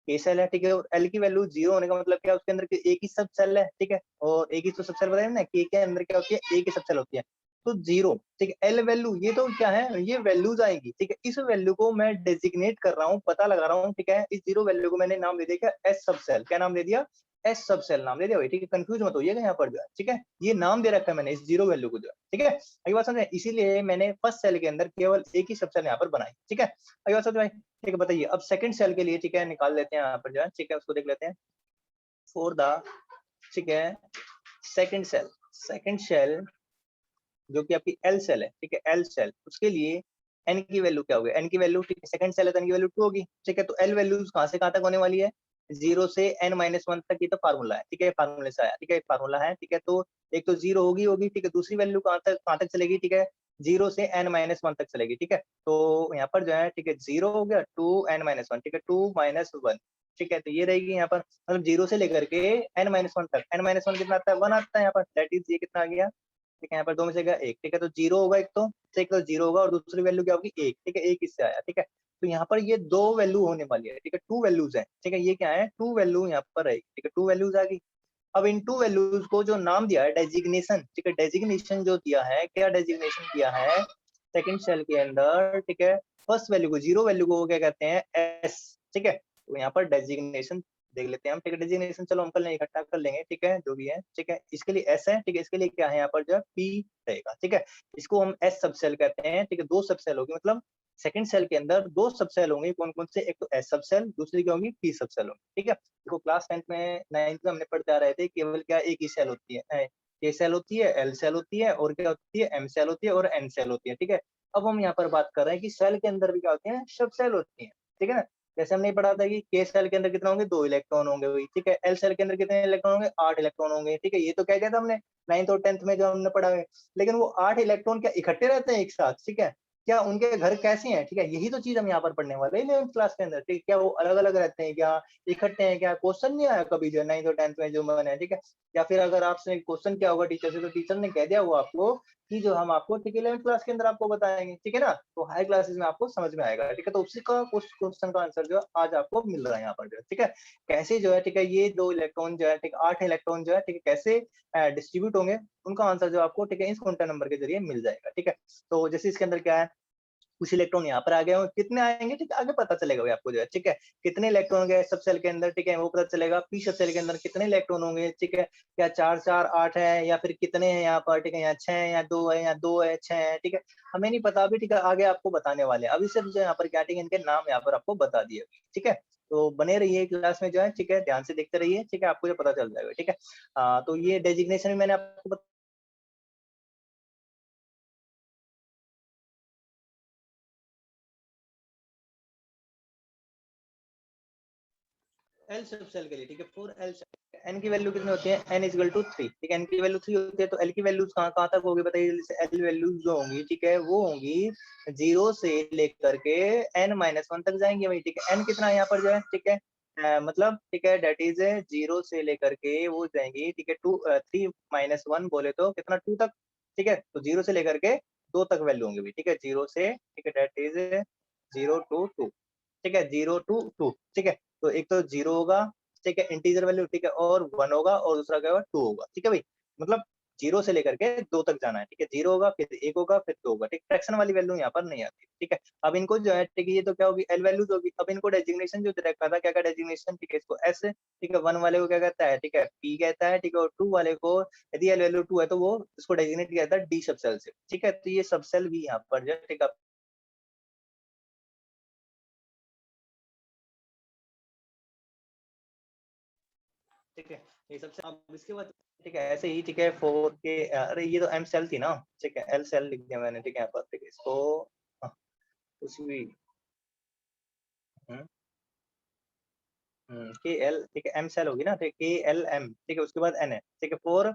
के सेल है, ठीक है, और एल की वैल्यू 0 होने का मतलब क्या है, उसके अंदर एक ही सब सेल है, ठीक है, और एक ही तो सब सेल बताया ना, के अंदर क्या होती है, एक ही सब सेल होती है, तो 0, ठीक है, एल वैल्यू ये तो क्या है, ये वैल्यूज आएगी, ठीक है, इस वैल्यू को मैं डेजिग्नेट कर रहा हूँ, पता लगा रहा हूँ, ठीक है, इस 0 वैल्यू को मैंने नाम दे दिया क्या, एस सब सेल, क्या नाम दे दिया, एस सब सेल नाम दे दिया भाई, ठीक है, कंफ्यूज मत होइएगा यहाँ पर जो है, ठीक है, ये नाम दे रखा है मैंने इस 0 वैल्यू को जो है, ठीक है, अगली बात समझे, इसीलिए मैंने फर्स्ट सेल के अंदर केवल एक ही सब सेल यहाँ पर बनाई, ठीक है, अगली बात समझ, ठीक है, बताइए अब सेकंड सेल के लिए, ठीक है, निकाल लेते हैं यहाँ पर जो है, ठीक है, उसको देख लेते हैं, फॉर द, ठीक है, सेकंड सेल जो कि आपकी एल सेल है, ठीक है, एल सेल, उसके लिए एन की वैल्यू क्या होगी, एन की वैल्यू, ठीक है, सेकंड सेल है तो एन की वैल्यू 2 होगी, ठीक है, तो एल वैल्यूज कहाँ से कहाँ तक होने वाली है, 0 से n-1 तक, ये तो फार्मूला है, ठीक है, फार्मूले से आया, ठीक है, फार्मूला है, ठीक है, तो एक तो 0 होगी, ठीक है, दूसरी वैल्यू कहाँ तक चलेगी, ठीक है, 0 से n-1 तक चलेगी, ठीक है, तो यहाँ पर जो है, ठीक है, 0 हो गया, 2n-1, ठीक है, 2 - 1, ठीक है, तो ये रहेगी यहाँ पर, मतलब 0 से लेकर के n-1 तक, n-1 कितना आता है, 1 आता है यहाँ पर, दैट इज ये कितना आ गया, ठीक है, यहाँ पर दो में से गया एक, ठीक है, तो 0 होगा एक तो, एक तो 0 होगा, और दूसरी वैल्यू क्या होगी, एक, ठीक है, एक इससे आया, ठीक है, तो यहाँ पर ये दो वैल्यू होने वाली है, ठीक है, 2 वैल्यूज है, ठीक है, ये क्या है, 2 वैल्यू यहाँ पर रहेगी, ठीक है, 2 वैल्यूज आ गई। अब इन 2 वैल्यूज को जो नाम दिया है डेजिग्नेशन, ठीक है, डेजिग्नेशन जो दिया है, क्या डेजिग्नेशन दिया है सेकंड सेल के अंदर, ठीक है, फर्स्ट वैल्यू को, 0 वैल्यू को क्या कहते हैं, एस, ठीक है, तो यहाँ पर डेजिग्नेशन देख लेते हैं हम, ठीक है, डेजिग्नेशन चलो हम कर लेंगे, इकट्ठा कर लेंगे, ठीक है, जो भी है, ठीक है, इसके लिए एस है, ठीक है, इसके लिए क्या है यहाँ पर जो है पी रहेगा, ठीक है, इसको हम एस सब सेल कहते हैं, ठीक है, दो सब सेल होगी, मतलब सेकंड सेल के अंदर दो सब सेल होंगे, कौन कौन से, एक तो एस सब सेल, दूसरी क्या होगी, पी सब सेल होंगी, ठीक है, देखो क्लास 10th में 9th में हमने पढ़ते आ रहे थे, केवल क्या एक ही सेल होती है, के सेल होती है, एल सेल होती है, और क्या होती है, एम सेल होती है, और एन सेल होती है, ठीक है, अब हम यहाँ पर बात कर रहे हैं कि सेल के अंदर भी क्या होती है, सब सेल होती है, ठीक है ना, जैसे हमने पढ़ा था कि के सेल के अंदर कितना होंगे, 2 इलेक्ट्रॉन होंगे वही, ठीक है, एल सेल के अंदर कितने इलेक्ट्रॉन होंगे, 8 इलेक्ट्रॉन होंगे, ठीक है, ये तो कह दिया था हमने 9th और 10th में जो हमने पढ़ा है, लेकिन वो 8 इलेक्ट्रॉन क्या इकट्ठे रहते हैं एक साथ, ठीक है, क्या उनके घर कैसे हैं, ठीक है, यही तो चीज हम यहाँ पर पढ़ने वाले हैं 11th क्लास के अंदर, ठीक है, क्या वो अलग अलग रहते हैं, क्या इकट्ठे हैं, क्या क्वेश्चन नहीं आया कभी जो 9th और 10th में जो मैंने है, ठीक है, या फिर अगर आपसे क्वेश्चन क्या होगा टीचर से, तो टीचर ने कह दिया वो आपको कि जो हम आपको, ठीक है, 11th क्लास के अंदर आपको बताएंगे, ठीक है ना, तो हाई क्लासेस में आपको समझ में आएगा, ठीक है, तो उसी का क्वेश्चन का आंसर जो आज आपको मिल रहा है यहाँ पर जो है, ठीक है, कैसे जो है, ठीक है, ये 2 इलेक्ट्रॉन जो है, ठीक है, 8 इलेक्ट्रॉन जो है, ठीक है, कैसे डिस्ट्रीब्यूट होंगे, उनका आंसर जो आपको, ठीक है, इस क्वांटम नंबर के जरिए मिल जाएगा, ठीक है, तो जैसे इसके अंदर क्या है, कुछ इलेक्ट्रॉन यहाँ पर आ गए, कितने आएंगे ठीक है आगे पता चलेगा भाई आपको जो है, ठीक है कितने इलेक्ट्रॉन गए सब सेल के अंदर, ठीक है वो पता चलेगा। पी सब सेल के अंदर कितने इलेक्ट्रॉन होंगे, ठीक है क्या 4 4 8 है या फिर कितने हैं यहाँ पर, ठीक है यहाँ 6 है या 2 है या 2 है 6 है, ठीक है हमें नहीं पता अभी, ठीक है आगे आपको बताने वाले हैं। अभी सिर्फ जो यहाँ पर क्या ठीक है इनके नाम यहाँ पर आपको बता दिए, ठीक है तो बने रहिए क्लास में जो है, ठीक है ध्यान से देखते रहिए, ठीक है आपको जो पता चल जाएगा, ठीक है। तो ये डेजिग्नेशन भी मैंने आपको एल सब सेल के लिए, ठीक है फॉर एल एन की वैल्यू कितनी होती है, एन इज इक्वल टू 3, ठीक है एन की वैल्यू 3 होती है, तो एल की वैल्यूज कहाँ तक होगी बताइए जल्दी से। एल वैल्यूज जो होंगी ठीक है वो होंगी 0 से लेकर के n-1 तक जाएंगे भाई, ठीक है एन कितना है यहाँ पर जो है, ठीक है मतलब ठीक है डेट इज 0 से लेकर के वो जाएंगी, ठीक है 3-1 बोले तो कितना 2 तक, ठीक है तो 0 से लेकर के 2 तक वैल्यू होंगी, ठीक है 0 से, ठीक है डेट इज 0 to 2, ठीक है 0 to 2, ठीक है तो एक तो 0 होगा, ठीक है इंटीजर वैल्यू, ठीक है और 1 होगा और दूसरा क्या होगा 2 होगा, ठीक है भाई मतलब 0 से लेकर के 2 तक जाना है, ठीक है 0 होगा फिर 1 होगा फिर 2 होगा, ठीक फ्रैक्शन वाली वैल्यू यहाँ पर नहीं आती, ठीक है। अब इनको जो है ठीक है ये तो क्या होगी एल वैल्यूज होगी। अब इनको डेजिग्नेशन जो रखा था क्या क्या डेजिग्नेशन, ठीक है इसको एस, ठीक है 1 वाले को क्या कहता है, ठीक है पी कहता है, ठीक है और 2 वाले को यदि एल वैल्यू 2 है तो वो इसको डेजिग्नेट किया जाता है डी सब सेल से, ठीक है तो ये सब सेल भी यहाँ पर जो है ठीक है ठीक है ये सबसे। अब इसके बाद ठीक है ऐसे ही ठीक है फोर के, अरे ये तो एम सेल थी ना, ठीक है एल सेल लिख दिया मैंने, ठीक है यहाँ पर ठीक है इसको हाँ, कुछ भी के एल, ठीक है एम सेल होगी ना, ठीक है के एल एम, ठीक है उसके बाद एन है, ठीक है फोर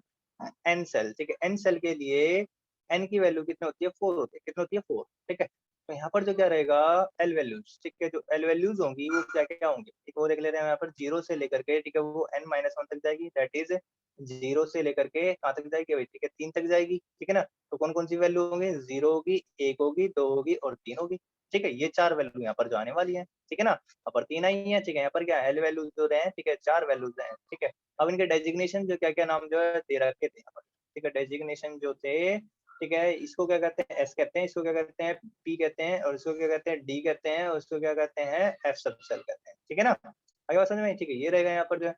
एन सेल, ठीक है एन सेल के लिए एन की वैल्यू कितनी होती है 4 होती है, कितनी होती है 4, ठीक है तो यहाँ पर जो क्या रहेगा एल वैल्यूज, ठीक है जो एल वैल्यूज होंगी वो क्या क्या होंगी, ठीक है वो देख ले रहे हैं यहाँ पर 0 से लेकर के, ठीक है वो n-1 तक जाएगी, दैट इज 0 से लेकर के कहाँ तक जाएगी भाई, ठीक है 3 तक जाएगी, ठीक है ना तो कौन कौन सी वैल्यू होंगी, 0 होगी 1 होगी 2 होगी और 3 होगी, ठीक है ये 4 वैल्यू यहाँ पर जो आने वाली है, ठीक है ना यहाँ पर 3 आई है, ठीक है यहाँ पर क्या एल वैल्यूज जो रहे हैं, ठीक है 4 वैल्यूज हैं, ठीक है। अब इनके डेजिग्नेशन जो क्या क्या नाम जो है दे रखे थे यहाँ पर, ठीक है डेजिग्नेशन जो थे, ठीक है इसको क्या कहते हैं एस कहते हैं, इसको क्या कहते हैं पी कहते हैं और इसको क्या कहते हैं डी कहते हैं और इसको क्या कहते हैं एफ सब सेल कहते हैं, ठीक है ना आगे बात समझ में, ठीक है ये रहेगा यहाँ पर जो है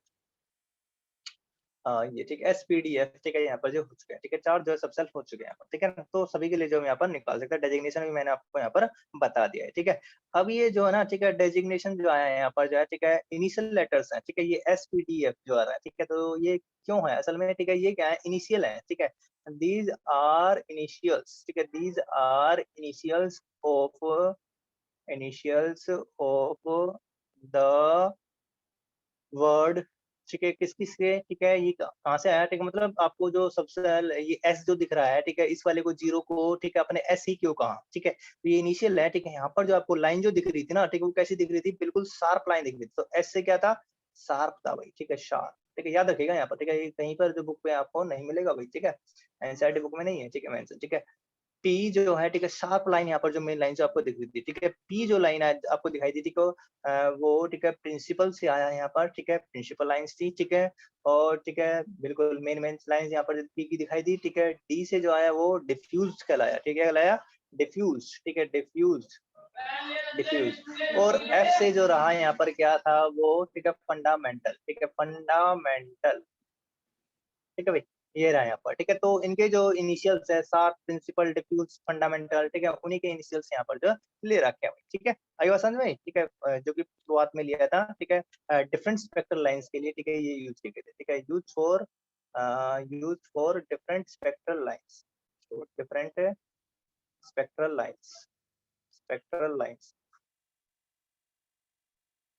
ये ठीक है एसपीडीएफ, ठीक है यहाँ पर जो हो चुके हैं, ठीक है 4 जो है सब सेल हो चुके हैं यहाँ पर, ठीक है ना तो सभी के लिए जो हम यहाँ पर निकाल सकते हैं, डेजिग्नेशन भी मैंने आपको यहाँ पर बता दिया है, ठीक है। अब ये जो है ना ठीक है डेजिग्नेशन जो आया है यहाँ पर जो है, ठीक है इनिशियल लेटर्स है, ठीक है ये एसपीडीएफ जो आ रहा है, ठीक है तो ये क्यों है असल में, ठीक है ये क्या है इनिशियल है, ठीक है दीज आर इनिशियल्स, ठीक है these are initials of the word, ठीक है किस किस के, ठीक है ये कहाँ से आया, ठीक है मतलब आपको जो सबसे ये एस जो दिख रहा है, ठीक है इस वाले को जीरो को, ठीक है अपने एस ही क्यों कहा, ठीक है तो ये इनिशियल है, ठीक है यहाँ पर जो आपको लाइन जो दिख रही थी ना, ठीक है वो कैसी दिख रही थी, बिल्कुल शार्प लाइन दिख रही थी, तो एस से क्या था शार्प था भाई, ठीक है शार्प, ठीक है याद रखिएगा यहाँ पर, ठीक है ये कहीं पर जो बुक पे आपको नहीं मिलेगा भाई, ठीक है एनसीईआरटी बुक में नहीं है, ठीक है मेंशन, ठीक है पी जो है ठीक है शार्प लाइन यहाँ पर जो मेन लाइन जो आपको दिख रही थी, ठीक है पी जो लाइन आपको दिखाई दी थी को वो ठीक है प्रिंसिपल से आया है यहाँ पर, ठीक है प्रिंसिपल लाइंस थी, ठीक है और ठीक है बिल्कुल मेन मेन लाइंस यहाँ पर पी की दिखाई दी, ठीक है डी से जो आया वो डिफ्यूज कहलाया, ठीक है कहलाया डिफ्यूज, ठीक है डिफ्यूज डिफ्यूज और एफ से जो रहा यहाँ पर क्या था वो ठीक है फंडामेंटल, ठीक है फंडामेंटल, ठीक है भाई ये रहा यहाँ पर, ठीक है तो इनके जो इनिशियल्स है सात प्रिंसिपल डिफ्यूज फंडामेंटल, ठीक है उन्हीं के इनिशियल्स यहाँ पर जो ले रखे हैं, ठीक है आगे बात समझ में, ठीक है जो कि शुरुआत में लिया था, ठीक है डिफरेंट स्पेक्ट्रल लाइंस के लिए, ठीक है ये यूज किए गए थे, ठीक है use for different spectral lines, different spectral lines, spectral lines,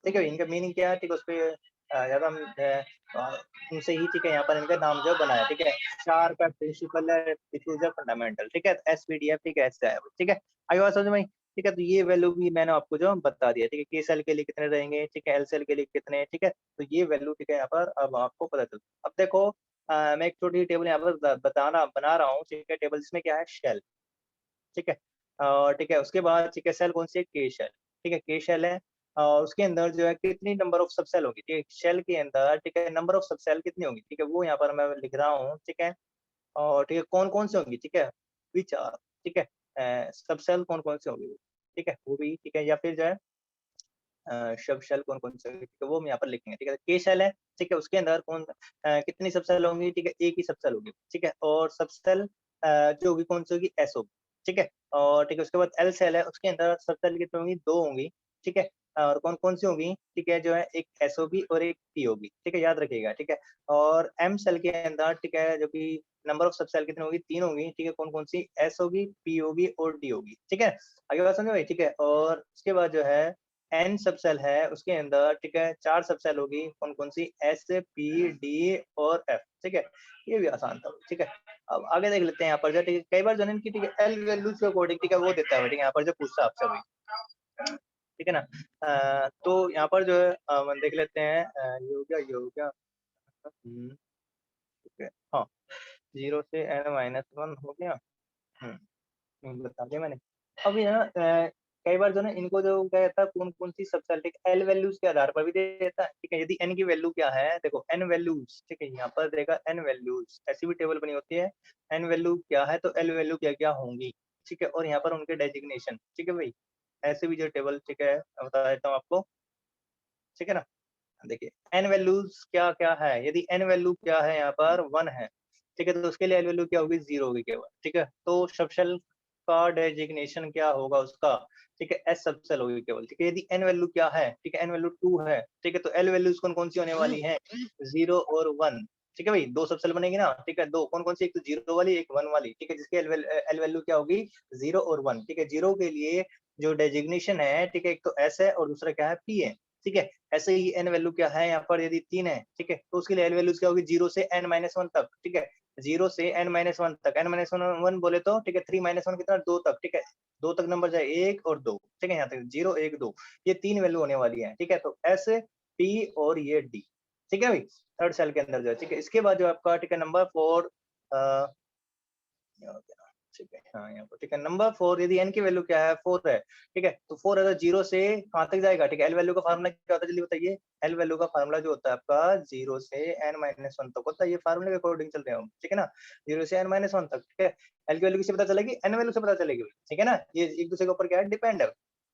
ठीक है इनका मीनिंग क्या है, ठीक है उस पर ज्यादा उनसे ही, ठीक है यहाँ पर इनका नाम जो बनाया, ठीक है चार का प्रिंसिपल है डिफ्यूजर फंडामेंटल, ठीक है एसपीडीएफ, ठीक है ऐसे है, ठीक है आगे बात समझ में, ठीक है तो ये वैल्यू भी मैंने आपको जो बता दिया, ठीक है के सेल के लिए कितने रहेंगे, ठीक है एल सेल के लिए कितने, ठीक है तो ये वैल्यू ठीक है यहाँ पर अब आपको पता चल। अब देखो मैं एक छोटी टेबल यहाँ पर बना रहा हूँ, ठीक है टेबल इसमें क्या है शेल, ठीक है और ठीक है उसके बाद ठीक है सेल कौन सी है के शेल, ठीक है के शेल है और उसके अंदर जो है कितनी नंबर ऑफ सब सेल होगी, ठीक है शेल के अंदर, ठीक है नंबर ऑफ सब सेल कितनी होगी, ठीक है वो यहाँ पर मैं लिख रहा हूँ, ठीक है और ठीक है कौन कौन से होंगी, ठीक है विच आर, ठीक है सब सेल कौन कौन से होंगे, ठीक है, वो भी ठीक है, या फिर जो है सब शेल कौन कौन से, ठीक है, वो हम यहाँ पर लिखेंगे। ठीक है, के शेल है, ठीक है, उसके अंदर कितनी सब शेल होंगी, ठीक है, एक ही सब शेल होगी। ठीक है, और सब शेल जो होगी कौन सी होगी, एस होगी। ठीक है, और ठीक है, उसके बाद एल शेल है, उसके अंदर सब शेल कितनी होंगी, दो होंगी। ठीक है, और कौन कौन सी होगी, ठीक है, जो है एक एस होगी और एक पी होगी। ठीक है, याद रखिएगा। ठीक है, और एम शेल के अंदर ठीक है, जो कि नंबर ऑफ सब शेल कितनी होगी, तीन होगी। ठीक है, कौन कौन सी, एस होगी, पी होगी और डी होगी। ठीक है, आगे बात समझे भाई। ठीक है, और उसके बाद जो है एन सब सेल है, उसके अंदर ठीक है चार सब सेल होगी। कौन कौन सी, एस, पी, डी और एफ। ठीक है, ये भी आसान था। ठीक है, अब आगे देख लेते हैं यहाँ पर जो, ठीक है, कई बार जो है इनकी ठीक है एल वैल्यूज के अकॉर्डिंग ठीक है वो देता है। ठीक है, यहाँ पर जो पूछता है आपसे भाई, ठीक है ना। तो यहाँ पर जो है देख लेते हैं, ये हो गया, ये हो गया। ठीक है, हाँ, 0 से n-1 हो गया। बता दिया मैंने। अभी ना कई बार जो ना इनको जो क्या कहता है, कौन-कौन सी सबसेट एल वैल्यूज के आधार पर भी दे देता है। ठीक है, यदि एन की वैल्यू क्या है, देखो एन वैल्यूज, ठीक है, यहाँ पर देगा एन वैल्यूज, ऐसी भी टेबल बनी होती है। एन वैल्यू क्या है तो एल वैल्यू क्या-क्या होंगी। ठीक है, और यहाँ पर उनके डेजिग्नेशन। ठीक है भाई, ऐसे भी जो टेबल ठीक है मैं बता देता हूँ आपको। ठीक है ना, देखिए एन वैल्यूज क्या-क्या है, यदि एन वैल्यू क्या है यहाँ पर 1 है। ठीक है, तो उसके लिए एल वैल्यू क्या होगी, 0 होगी केवल। ठीक है, तो सबशेल का डेजिग्नेशन क्या होगा उसका, ठीक है, एस सबसेल होगी केवल। ठीक है, यदि एन वैल्यू क्या है, ठीक है, एन वैल्यू 2 है। ठीक है, तो एल वैल्यूज कौन-कौन सी होने वाली है, 0 और 1। ठीक है भाई, दो सबसेल बनेगी ना। ठीक है, दो कौन-कौन सी, एक तो 0 वाली, एक 1 वाली। ठीक है, जिसकी एल वैल्यू क्या होगी, 0 और 1। ठीक है, 0 के लिए जो डेजिग्नेशन है, ठीक है, एक तो एस है और दूसरा क्या है, पी है। ठीक है, ऐसे ही एन वैल्यू क्या है यहाँ पर, यदि 3 है। ठीक है, तो उसके लिए एल वैल्यूज क्या होगी, 0 से n-1 तक। ठीक है, 0 से n-1 तक, n-1 बोले तो ठीक है 3-1 कितना, 2 तक। ठीक है, 2 तक नंबर जाए, 1 और 2। ठीक है, यहाँ तक 0, 1, 2, ये 3 वैल्यू होने वाली है। ठीक है, तो एस, पी और ये डी। ठीक है भाई, थर्ड सेल के अंदर जो है। ठीक है, इसके बाद जो आपका ठीक है नंबर 4, ठीक है, हाँ यहाँ पर ठीक है नंबर 4, यदि n की वैल्यू क्या है, 4 है। ठीक है, तो 4 अगर 0 से कहाँ तक जाएगा, ठीक है, एल वैल्यू का फार्मूला क्या होता है, जल्दी बताइए। एल वैल्यू का फार्मूला जो होता है आपका 0 से n-1 तक होता है, ये फार्मूले के अकॉर्डिंग चल रहे हैं हम। ठीक है ना, 0 से n-1 तक। ठीक है, एल की वैल्यू किससे पता चलेगी, एन वैल्यू से पता चलेगी। ठीक है ना, ये एक दूसरे के ऊपर क्या है, डिपेंड है।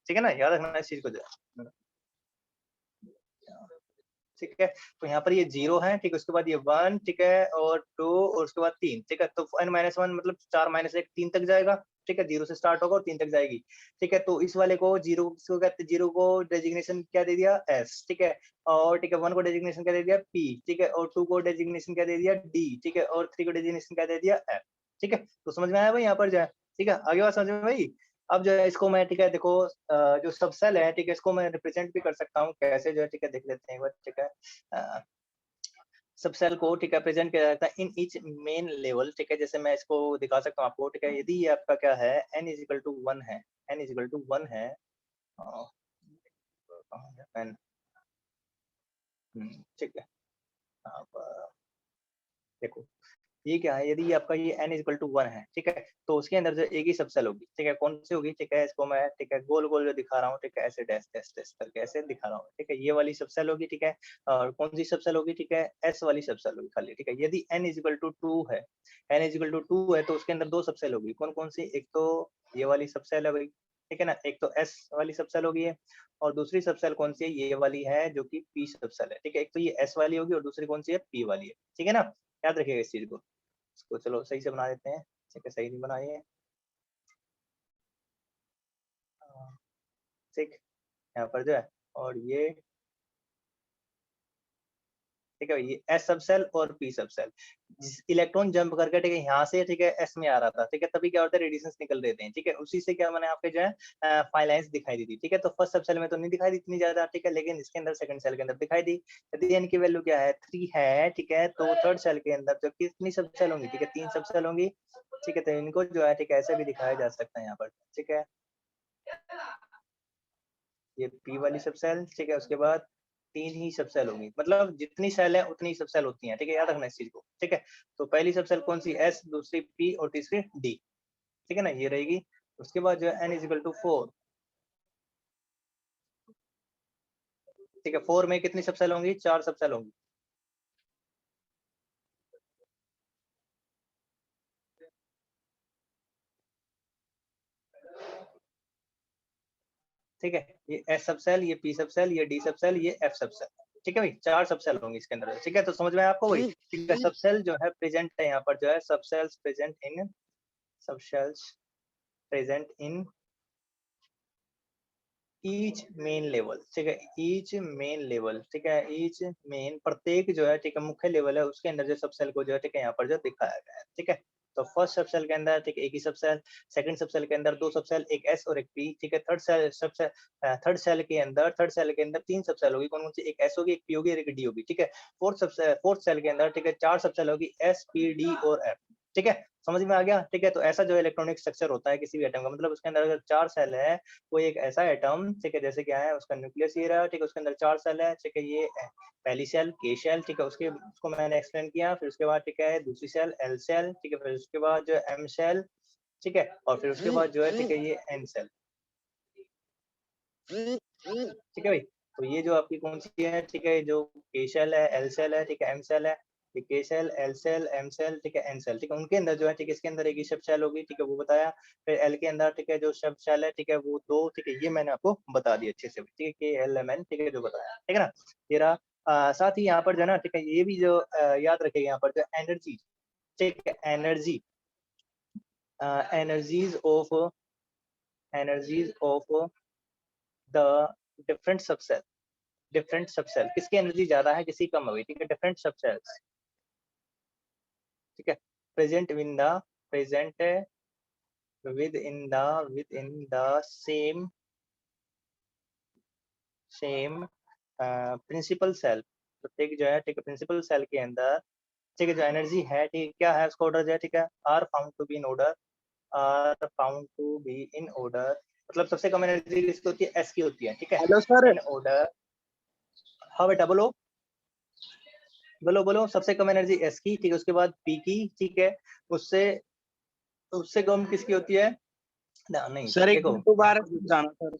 ठीक है ना, याद रखना इस चीज को जो है। ठीक है, तो यहाँ पर ये 0 है। ठीक है, उसके बाद ये 1, ठीक है, और 2 और उसके बाद 3। ठीक है, तो n-1 मतलब 4-1 3 तक जाएगा। ठीक है, 0 से स्टार्ट होगा और 3 तक जाएगी। ठीक है, तो इस वाले को 0 किसको कहते हैं, 0 को डेजिग्नेशन क्या दे दिया, एस। ठीक है, और ठीक है 1 को डेजिग्नेशन क्या दे दिया, पी। ठीक है, और 2 को डेजिग्नेशन क्या दे दिया, डी। ठीक है, और 3 को डेजिग्नेशन क्या दे दिया, एफ। ठीक है, तो समझ में आया भाई यहाँ पर जो है। ठीक है, आगे बात समझ में भाई। अब जो है इसको मैं ठीक है देखो जो सबसेल है, ठीक है, इसको मैं रिप्रेजेंट भी कर सकता हूँ कैसे जो है। ठीक है, देख लेते हैं एक बार। ठीक है, अ, सबसेल को ठीक है प्रेजेंट किया जाता है इन ईच मेन लेवल। ठीक है, जैसे मैं इसको दिखा सकता हूँ आपको। ठीक है, यदि ये आपका क्या है, n इज इक्वल टू 1 है, n इज इक्वल टू 1 है, अ, कहाँ है n, ठीक है, आप देखो ये क्या है, यदि आपका ये n इक्वल टू 1 है। ठीक है, तो उसके अंदर जो एक ही सबसेल होगी। ठीक है, कौन सी होगी, ठीक है, इसको मैं ठीक है गोल गोल जो दिखा रहा हूँ। ठीक है, ऐसे डैश डैश डैश करके ऐसे दिखा रहा हूँ। ठीक है, ये वाली सबसेल होगी। ठीक है, और कौन सी सबसेल होगी, ठीक है, एस वाली सबसेल होगी खाली। ठीक है, यदि n इक्वल टू 2 है, n इक्वल टू 2 है, तो उसके अंदर दो सबसेल होगी। कौन कौन सी, एक तो ये वाली सबसेल है भाई। ठीक है ना, एक तो एस वाली सबसेल होगी है, और दूसरी सबसेल कौन सी है, ये वाली है जो कि पी सबसेल है। ठीक है, एक तो ये एस वाली होगी और दूसरी कौन सी है, पी वाली है। ठीक है ना, याद रखिएगा इस चीज को। इसको चलो सही से बना देते हैं। ठीक है, सही नहीं बनाए। ठीक, यहाँ पर जो है, और ये ठीक है, ये एस सब सेल और पी सब सेल, इलेक्ट्रॉन जंप करके ठीक है यहाँ से ठीक है एस में आ रहा था। ठीक है, तभी क्या होता है, रेडिएशंस निकल देते हैं। ठीक है, उसी से क्या मैंने आपके जो है फाइलाइंस दिखाई दी थी। ठीक है, तो फर्स्ट सब सेल में तो नहीं दिखाई दी इतनी ज्यादा। ठीक है, लेकिन इसके अंदर सेकंड सेल के अंदर दिखाई दी। यदि एन की वैल्यू क्या है, 3 है। ठीक है, तो थर्ड सेल के अंदर जो कितनी सब सेल होंगी, ठीक है, 3 सब सेल होंगी। ठीक है, तो इनको जो है ठीक है ऐसे भी दिखाया जा सकता है यहाँ पर। ठीक है, ये पी वाली सब सेल। ठीक है, उसके बाद 3 ही सब सेल होंगी, मतलब जितनी सेल है उतनी सब सेल होती हैं। ठीक है, याद रखना इस चीज को। ठीक है, तो पहली सब सेल कौन सी, एस, दूसरी पी और तीसरी डी। ठीक है ना, ये रहेगी। उसके बाद जो है n इज इक्वल टू 4। ठीक है, 4 में कितनी सब सेल होंगी, 4 सब सेल होंगी। ठीक है, ये एस सब सेल, ये पी सब सेल, ये डी सब सेल, ये एफ सब सेल। ठीक है भाई, 4 सब सेल होंगे इसके अंदर। ठीक है, तो समझ में आया आपको भाई? ठीक है, सब सेल जो है प्रेजेंट है यहाँ पर, जो है सब सेल्स प्रेजेंट इन, सब cells present in each main level. ठीक है, ईच मेन लेवल। ठीक है, ईच मेन, प्रत्येक जो है ठीक है मुख्य लेवल है, उसके अंदर जो सब सेल को जो है ठीक है यहाँ पर जो दिखाया गया है। ठीक है, तो फर्स्ट सब सेल के अंदर ठीक है एक ही सब सेल, सेकंड सब सेल के अंदर 2 सब सेल, एक एस और एक पी। ठीक है, थर्ड सेल के अंदर 3 सब सेल होगी। कौन कौन सी? एक एस होगी, एक पी होगी, एक डी होगी। ठीक है, फोर्थ सेल के अंदर ठीक है 4 सब सेल होगी, एस पी डी और एफ। ठीक है, समझ में आ गया? ठीक है, तो ऐसा जो इलेक्ट्रॉनिक स्ट्रक्चर होता है किसी भी एटम का, मतलब उसके अंदर अगर 4 सेल है, कोई एक ऐसा एटम, ठीक है, जैसे क्या है उसका न्यूक्लियस ये रहा, ठीक है, उसके अंदर 4 सेल है। ठीक है, ये पहली सेल के सेल, ठीक है, उसको मैंने एक्सप्लेन किया। फिर उसके बाद ठीक है दूसरी सेल एल सेल, ठीक है, फिर उसके बाद जो है एम सेल, ठीक है, और फिर उसके बाद जो है ठीक है ये एन सेल। ठीक है भाई, तो ये जो आपकी कौन सी है? ठीक है, जो के सेल है, एल सेल है, ठीक है, एम सेल है, K shell, L shell, M shell, ठीक है, एन सेल। ठीक है, उनके अंदर जो है ठीक है इसके अंदर एक ही सब सेल होगी। ठीक है, वो बताया। फिर एल के अंदर ठीक है जो सब सेल है, ठीक है, वो 2। ठीक है, ये मैंने आपको बता दिया अच्छे से। ठीक है, के एल एम एन, ठीक है, जो बताया। ठीक है ना, ये रहा। साथ ही यहाँ पर जो है ना ठीक है ये भी जो याद रखेगा यहाँ पर जो एनर्जी, ठीक है, energies of the different subshell. Different subshell किसकी एनर्जी ज्यादा है, किसी कम हुई। ठीक है, डिफरेंट सबसेल्स। ठीक है, present within the same principal shell. तो ठीक जो है ठीक है प्रिंसिपल सेल के अंदर ठीक है जो एनर्जी है, ठीक है, क्या है उसका ऑर्डर जो है ठीक है are found to be in order, are found to be in order. मतलब सबसे कम एनर्जी किसकी होती है? एस की होती है। ठीक है, हेलो सर। In order. हाँ बेटा, बोलो बोलो बोलो। सबसे कम एनर्जी एस की, ठीक है, उसके बाद पी की, ठीक है, उससे उससे कम किसकी होती है? नहीं, सर एक देखो बार दोबारा समझाना सर।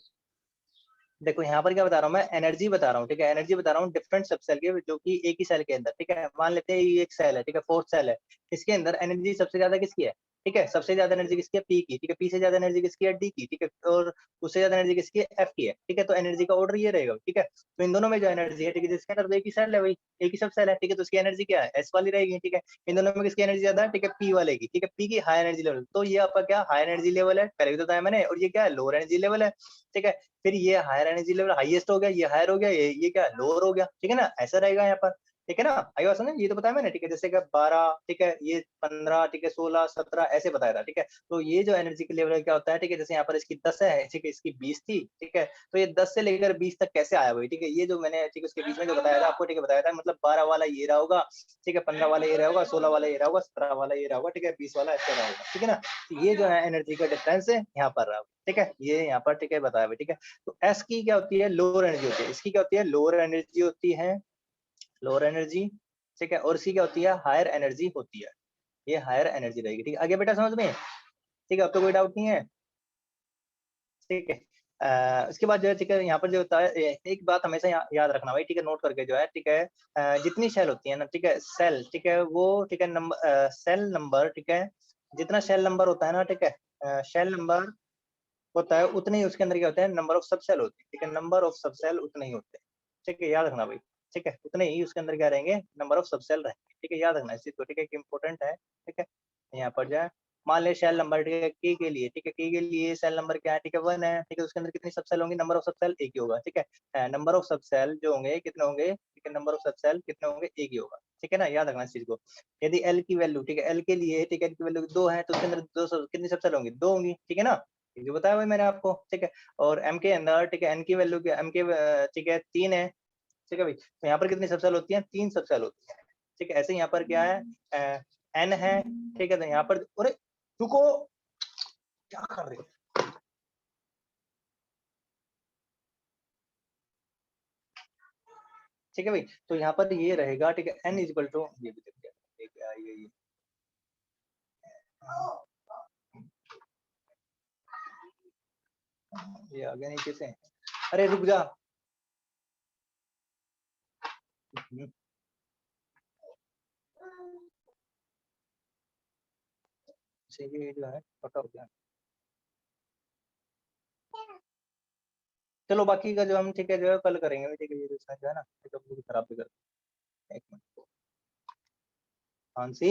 देखो यहाँ पर क्या बता रहा हूँ मैं? एनर्जी बता रहा हूँ। ठीक है, एनर्जी बता रहा हूँ डिफरेंट सब सेल के, जो कि एक ही सेल के अंदर। ठीक है, मान लेते हैं ये एक सेल है, ठीक है, फोर्थ सेल है, इसके अंदर एनर्जी सबसे ज्यादा किसकी है? ठीक है, सबसे ज्यादा एनर्जी किसकी है? पी की। ठीक है, पी से ज्यादा एनर्जी किसकी है? डी की। ठीक है, और उससे ज्यादा एनर्जी किसकी है? एफ की है। ठीक है, तो एनर्जी का ऑर्डर ये रहेगा। ठीक है, तो इन दोनों में जो एनर्जी है, ठीक है, जिसके अंदर एक ही सेल है, वही एक ही सब सेल है, ठीक है, तो उसकी एनर्जी क्या है? एस वाली रहेगी। ठीक है, इन दोनों में किसकी एनर्जी ज्यादा है? ठीक है, पी वाले की। ठीक है, पी की हाई एनर्जी लेवल, तो ये आपका क्या हाई एनर्जी लेवल है, पहले भी बताया मैंने, और ये क्या है? लोअर एनर्जी लेवल है। ठीक है, फिर ये हायर एनर्जी लेवल हाईएस्ट हो गया, ये हायर हो गया, ये क्या लोअर हो गया। ठीक है ना, ऐसा रहेगा यहाँ पर। ठीक है ना, आई बात समझ? ये तो बताया मैंने। ठीक है, जैसे कि 12, ठीक है, ये 15, ठीक है, 16, 17 ऐसे बताया था। ठीक है, तो ये जो एनर्जी के लेवल क्या होता है? ठीक है, जैसे यहाँ पर इसकी 10 है, ठीक है, इसकी 20 थी। ठीक है, तो ये 10 से लेकर 20 तक कैसे आया भाई? ठीक है, ये जो मैंने ठीक है उसके बीच में जो बताया था आपको, ठीक है, बताया था, मतलब 12 वाला ये रहा होगा, ठीक है, 15 वाला ये रहा होगा, 16 वाला ये रहा होगा, 17 वाला ये रहा होगा, ठीक है, 20 वाला ऐसे रहा होगा। ठीक है ना, तो ये जो है एनर्जी का डिफरेंस है यहाँ पर रहा। ठीक है, ये यहाँ पर ठीक है बताया भाई। ठीक है, तो एस की क्या होती है? लोअर एनर्जी होती है। इसकी क्या होती है? लोअर एनर्जी होती है, लोअर एनर्जी। ठीक है, और इसकी क्या होती है? हायर एनर्जी होती है। ये हायर एनर्जी रहेगी। ठीक है, आगे बेटा समझ में? ठीक है, अब तो कोई डाउट नहीं है। ठीक है, उसके बाद जो है ठीक है यहाँ पर जो होता है एक बात हमेशा याद रखना भाई। ठीक है, नोट करके जो है ठीक है जितनी सेल होती है ना, ठीक है, सेल, ठीक है, वो ठीक है नंबर सेल नंबर, ठीक है, जितना सेल नंबर होता है ना, ठीक है, सेल नंबर होता है उतने ही उसके अंदर क्या होता है? नंबर ऑफ सब सेल होती है। ठीक है, नंबर ऑफ सब सेल उतने ही होते हैं। ठीक है, याद रखना भाई। ठीक है, उतने ही उसके अंदर क्या रहेंगे? नंबर ऑफ सब सेल रहेंगे। ठीक है, याद रखना इस चीज को। ठीक है, इंपॉर्टेंट है। ठीक है, यहाँ पर जाए, मान ले सेल नंबर, ठीक है, के लिए, ठीक है, के लिए सेल नंबर क्या है? ठीक है, 1 है। ठीक है, उसके अंदर कितनी सब सेल होंगी? नंबर ऑफ सब सेल एक ही होगा। ठीक है, नंबर ऑफ सब सेल जो होंगे कितने होंगे? ठीक है, नंबर ऑफ सब सेल कितने होंगे? एक ही होगा। ठीक है ना, याद रखना इस चीज को। यदि एल की वैल्यू, ठीक है, एल के लिए, ठीक है, एल की वैल्यू 2 है, तो उसके अंदर कितनी सब सेल होंगी? 2 होंगी। ठीक है ना, ये जो बताया भाई मैंने आपको। ठीक है, और एम के अंदर, ठीक है, एन की वैल्यू क्या? एम के ठीक है 3 है। ठीक है भाई, तो यहाँ पर कितनी सब सेल होती है? 3 सब सेल होती है। ठीक है, ऐसे यहाँ पर क्या है? एन है। ठीक है, तो यहाँ पर अरे रुको, क्या कर रहे हो? ठीक है भाई, तो यहाँ पर ये रहेगा। ठीक है, एन इज इक्वल टू, ये भी देखते हैं क्या ये आ गया नीचे से। अरे रुक जा। ये जो है पता हो गया। चलो बाकी का जो हम ठीक है जो है कल करेंगे, ठीक है, ये जो है ना, ठीक है, खराब भी कर, एक मिनट, हाँ सी